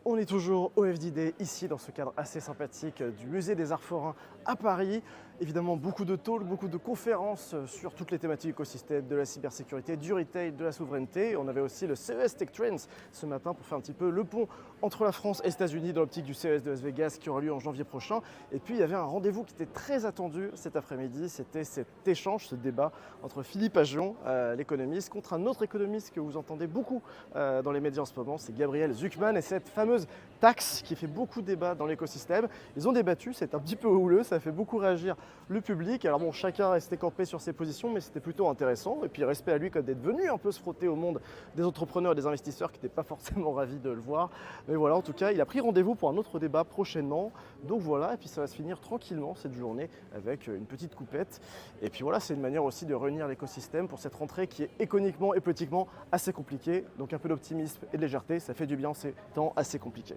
On est toujours au FDD, ici dans ce cadre assez sympathique du Musée des Arts Forains à Paris. Évidemment, beaucoup de talks, beaucoup de conférences sur toutes les thématiques écosystème, de la cybersécurité, du retail, de la souveraineté. On avait aussi le CES Tech Trends ce matin pour faire un petit peu le pont entre la France et les États-Unis dans l'optique du CES de Las Vegas qui aura lieu en janvier prochain. Et puis, il y avait un rendez-vous qui était très attendu cet après-midi. C'était cet échange, ce débat entre Philippe Aghion, l'économiste, contre un autre économiste que vous entendez beaucoup dans les médias en ce moment, c'est Gabriel Zucman et cette fameuse taxe qui fait beaucoup de débats dans l'écosystème. Ils ont débattu, c'est un petit peu houleux, ça fait beaucoup réagir le public. Alors bon, chacun restait campé sur ses positions, mais c'était plutôt intéressant. Et puis respect à lui comme d'être venu un peu se frotter au monde des entrepreneurs et des investisseurs qui n'étaient pas forcément ravis de le voir. Mais voilà, en tout cas, il a pris rendez-vous pour un autre débat prochainement. Donc voilà, et puis ça va se finir tranquillement cette journée avec une petite coupette. Et puis voilà, c'est une manière aussi de réunir l'écosystème pour cette rentrée qui est économiquement et politiquement assez compliquée. Donc un peu d'optimisme et de légèreté, ça fait du bien en ces temps assez compliqués.